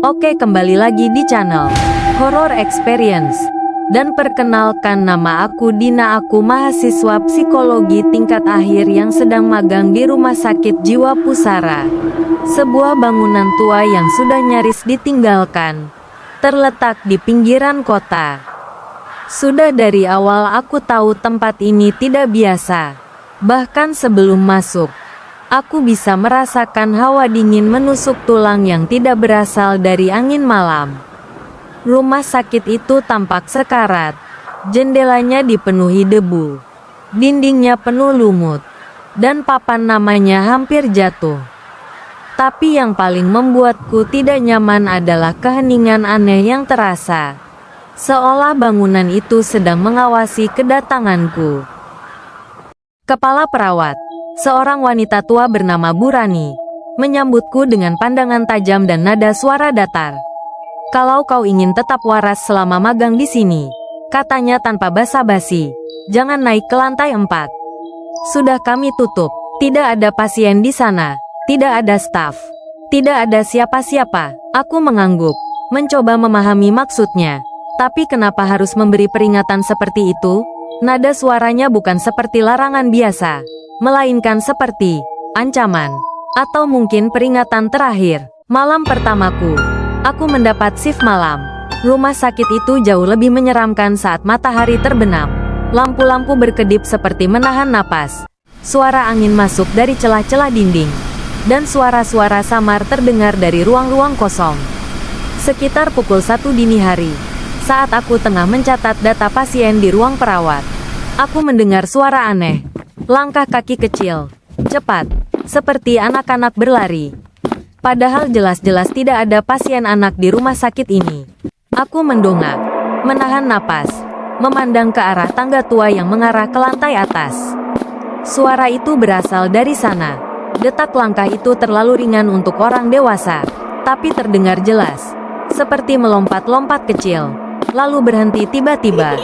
Oke, kembali lagi di channel Horror Experience. Dan perkenalkan, nama aku Dina, aku mahasiswa psikologi tingkat akhir yang sedang magang di Rumah Sakit Jiwa Pusara. Sebuah bangunan tua yang sudah nyaris ditinggalkan, terletak di pinggiran kota. Sudah dari awal aku tahu tempat ini tidak biasa. Bahkan sebelum masuk, aku bisa merasakan hawa dingin menusuk tulang yang tidak berasal dari angin malam. Rumah sakit itu tampak sekarat. Jendelanya dipenuhi debu. Dindingnya penuh lumut. Dan papan namanya hampir jatuh. Tapi yang paling membuatku tidak nyaman adalah keheningan aneh yang terasa. Seolah bangunan itu sedang mengawasi kedatanganku. Kepala perawat, seorang wanita tua bernama Burani, menyambutku dengan pandangan tajam dan nada suara datar. "Kalau kau ingin tetap waras selama magang di sini," katanya tanpa basa-basi, "jangan naik ke lantai 4. Sudah kami tutup. Tidak ada pasien di sana. Tidak ada staf. Tidak ada siapa-siapa." Aku mengangguk, mencoba memahami maksudnya. Tapi kenapa harus memberi peringatan seperti itu? Nada suaranya bukan seperti larangan biasa, melainkan seperti ancaman, atau mungkin peringatan terakhir. Malam pertamaku, aku mendapat shift malam. Rumah sakit itu jauh lebih menyeramkan saat matahari terbenam. Lampu-lampu berkedip seperti menahan napas. Suara angin masuk dari celah-celah dinding. Dan suara-suara samar terdengar dari ruang-ruang kosong. Sekitar pukul 1 dini hari, saat aku tengah mencatat data pasien di ruang perawat, aku mendengar suara aneh. Langkah kaki kecil, cepat, seperti anak-anak berlari. Padahal jelas-jelas tidak ada pasien anak di rumah sakit ini. Aku mendongak, menahan napas, memandang ke arah tangga tua yang mengarah ke lantai atas. Suara itu berasal dari sana. Detak langkah itu terlalu ringan untuk orang dewasa, tapi terdengar jelas, seperti melompat-lompat kecil. Lalu berhenti tiba-tiba.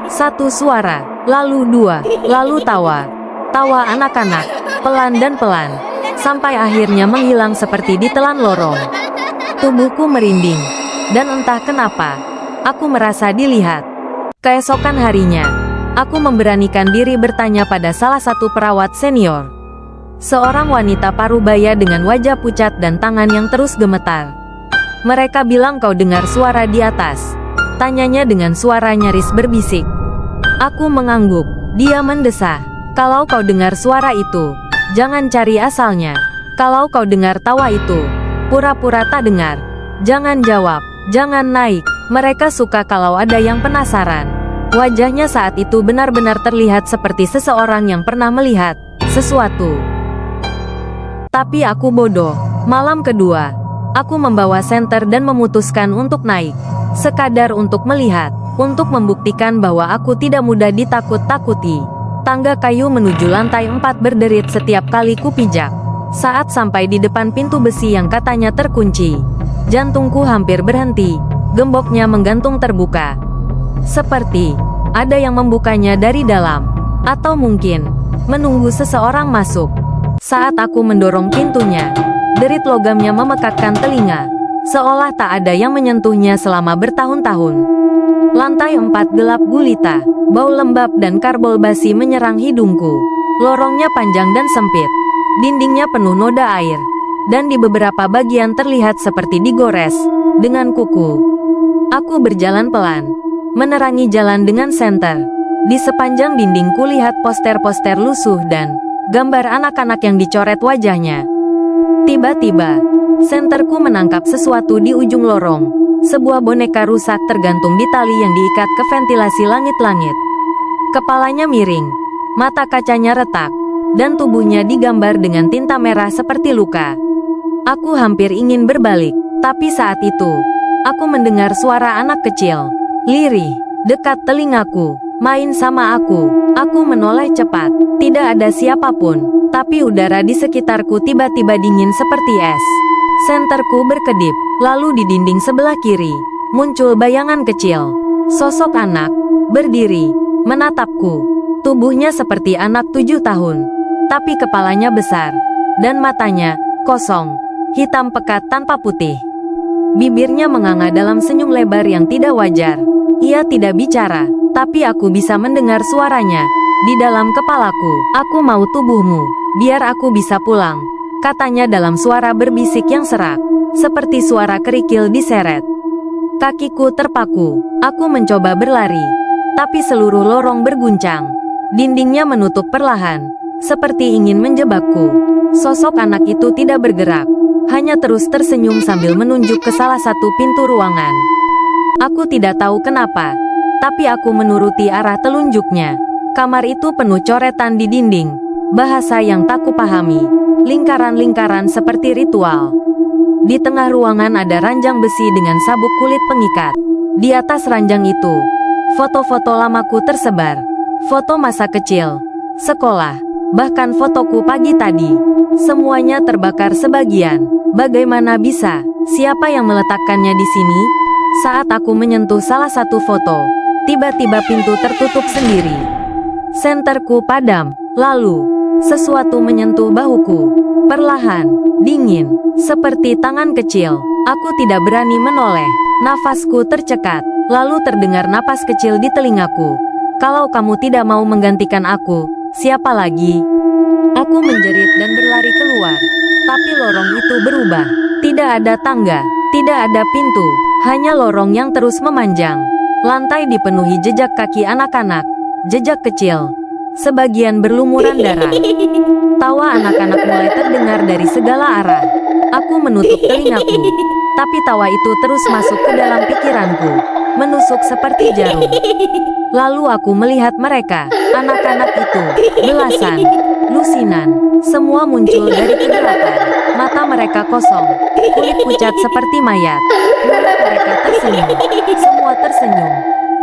Satu suara, lalu dua, lalu tawa. Tawa anak-anak, pelan dan pelan, sampai akhirnya menghilang seperti ditelan lorong. Tubuhku merinding, dan entah kenapa, aku merasa dilihat. Keesokan harinya, aku memberanikan diri bertanya pada salah satu perawat senior. Seorang wanita parubaya dengan wajah pucat dan tangan yang terus gemetar. "Mereka bilang kau dengar suara di atas," tanyanya dengan suara nyaris berbisik. Aku mengangguk. Dia mendesah, "Kalau kau dengar suara itu, jangan cari asalnya. Kalau kau dengar tawa itu, pura-pura tak dengar. Jangan jawab, jangan naik. Mereka suka kalau ada yang penasaran." Wajahnya saat itu benar-benar terlihat seperti seseorang yang pernah melihat sesuatu. Tapi aku bodoh. Malam kedua, aku membawa senter dan memutuskan untuk naik. Sekadar untuk melihat, untuk membuktikan bahwa aku tidak mudah ditakut-takuti. Tangga kayu menuju lantai 4 berderit setiap kali kupijak. Saat sampai di depan pintu besi yang katanya terkunci, jantungku hampir berhenti, gemboknya menggantung terbuka. Seperti ada yang membukanya dari dalam, atau mungkin menunggu seseorang masuk. Saat aku mendorong pintunya, derit logamnya memekakkan telinga, seolah tak ada yang menyentuhnya selama bertahun-tahun. Lantai 4 gelap gulita, bau lembab dan karbol basi menyerang hidungku. Lorongnya panjang dan sempit, dindingnya penuh noda air, dan di beberapa bagian terlihat seperti digores dengan kuku. Aku berjalan pelan, menerangi jalan dengan senter. Di sepanjang dinding kulihat poster-poster lusuh dan gambar anak-anak yang dicoret wajahnya. Tiba-tiba, senterku menangkap sesuatu di ujung lorong. Sebuah boneka rusak tergantung di tali yang diikat ke ventilasi langit-langit. Kepalanya miring, mata kacanya retak, dan tubuhnya digambar dengan tinta merah seperti luka. Aku hampir ingin berbalik, tapi saat itu, aku mendengar suara anak kecil. Lirih, dekat telingaku. "Main sama aku." Aku menoleh cepat. Tidak ada siapapun, tapi udara di sekitarku tiba-tiba dingin seperti es. Senterku berkedip, lalu di dinding sebelah kiri, muncul bayangan kecil. Sosok anak, berdiri, menatapku. Tubuhnya seperti anak 7 tahun, tapi kepalanya besar, dan matanya kosong, hitam pekat tanpa putih. Bibirnya menganga dalam senyum lebar yang tidak wajar. Ia tidak bicara, tapi aku bisa mendengar suaranya. Di dalam kepalaku, aku mau tubuhmu, biar aku bisa pulang, katanya dalam suara berbisik yang serak, seperti suara kerikil diseret. Kakiku terpaku, aku mencoba berlari, tapi seluruh lorong berguncang. Dindingnya menutup perlahan, seperti ingin menjebakku. Sosok anak itu tidak bergerak, hanya terus tersenyum sambil menunjuk ke salah satu pintu ruangan. Aku tidak tahu kenapa, tapi aku menuruti arah telunjuknya. Kamar itu penuh coretan di dinding, bahasa yang tak kupahami, lingkaran-lingkaran seperti ritual. Di tengah ruangan ada ranjang besi dengan sabuk kulit pengikat. Di atas ranjang itu, foto-foto lamaku tersebar. Foto masa kecil, sekolah, bahkan fotoku pagi tadi. Semuanya terbakar sebagian. Bagaimana bisa? Siapa yang meletakkannya di sini? Saat aku menyentuh salah satu foto, tiba-tiba pintu tertutup sendiri. Senterku padam. Lalu, sesuatu menyentuh bahuku. Perlahan, dingin, seperti tangan kecil. Aku tidak berani menoleh. Nafasku tercekat. Lalu terdengar napas kecil di telingaku. Kalau kamu tidak mau menggantikan aku, siapa lagi? Aku menjerit dan berlari keluar. Tapi lorong itu berubah. Tidak ada tangga, tidak ada pintu, hanya lorong yang terus memanjang. Lantai dipenuhi jejak kaki anak-anak, jejak kecil. Sebagian berlumuran darah. Tawa anak-anak mulai terdengar dari segala arah. Aku menutup telingaku, tapi tawa itu terus masuk ke dalam pikiranku, menusuk seperti jarum. Lalu aku melihat mereka, anak-anak itu, belasan, lusinan, semua muncul dari kegelapan. Mata mereka kosong, kulit pucat seperti mayat. Mulut mereka tersenyum, semua tersenyum,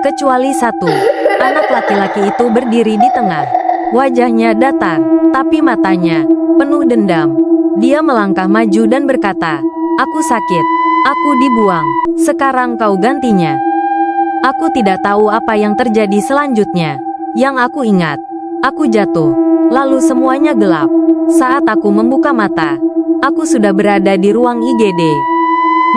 kecuali satu. Anak laki-laki itu berdiri di tengah. Wajahnya datar, tapi matanya penuh dendam. Dia melangkah maju dan berkata, "Aku sakit, aku dibuang, sekarang kau gantinya." Aku tidak tahu apa yang terjadi selanjutnya. Yang aku ingat, aku jatuh, lalu semuanya gelap. Saat aku membuka mata, aku sudah berada di ruang IGD.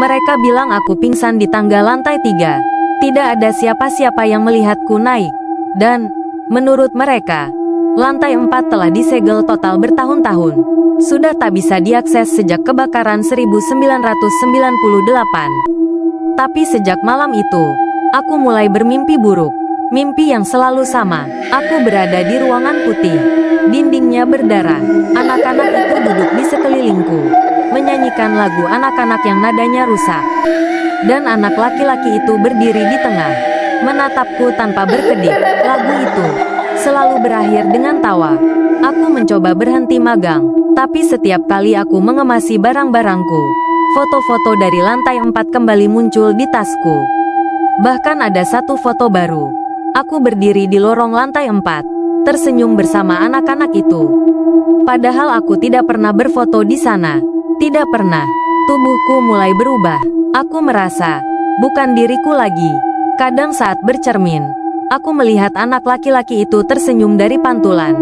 Mereka bilang aku pingsan di tangga lantai 3. Tidak ada siapa-siapa yang melihatku naik. Dan, menurut mereka, lantai 4 telah disegel total bertahun-tahun. Sudah tak bisa diakses sejak kebakaran 1998. Tapi sejak malam itu, aku mulai bermimpi buruk. Mimpi yang selalu sama. Aku berada di ruangan putih. Dindingnya berdarah. Anak-anak itu duduk di sekelilingku, menyanyikan lagu anak-anak yang nadanya rusak. Dan anak laki-laki itu berdiri di tengah, menatapku tanpa berkedip. Lagu itu selalu berakhir dengan tawa. Aku mencoba berhenti magang, tapi setiap kali aku mengemasi barang-barangku, foto-foto dari lantai 4 kembali muncul di tasku. Bahkan ada satu foto baru. Aku berdiri di lorong lantai 4, tersenyum bersama anak-anak itu. Padahal aku tidak pernah berfoto di sana. Tidak pernah. Tubuhku mulai berubah. Aku merasa bukan diriku lagi. Kadang saat bercermin, aku melihat anak laki-laki itu tersenyum dari pantulan.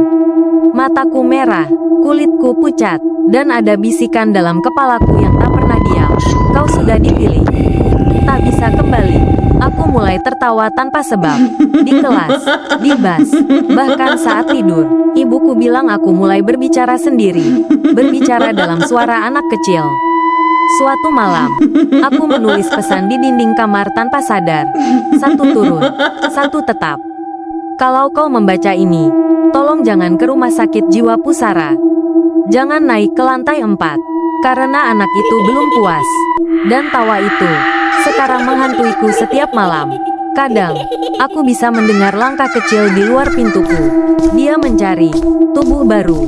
Mataku merah, kulitku pucat, dan ada bisikan dalam kepalaku yang tak pernah diam. Kau sudah dipilih. Tak bisa kembali. Aku mulai tertawa tanpa sebab. Di kelas, di bus, bahkan saat tidur. Ibuku bilang aku mulai berbicara sendiri. Berbicara dalam suara anak kecil. Suatu malam, aku menulis pesan di dinding kamar tanpa sadar. Satu turun, satu tetap. Kalau kau membaca ini, tolong jangan ke rumah sakit jiwa Pusara. Jangan naik ke lantai 4, karena anak itu belum puas. Dan tawa itu sekarang menghantuiku setiap malam. Kadang, aku bisa mendengar langkah kecil di luar pintuku. Dia mencari tubuh baru.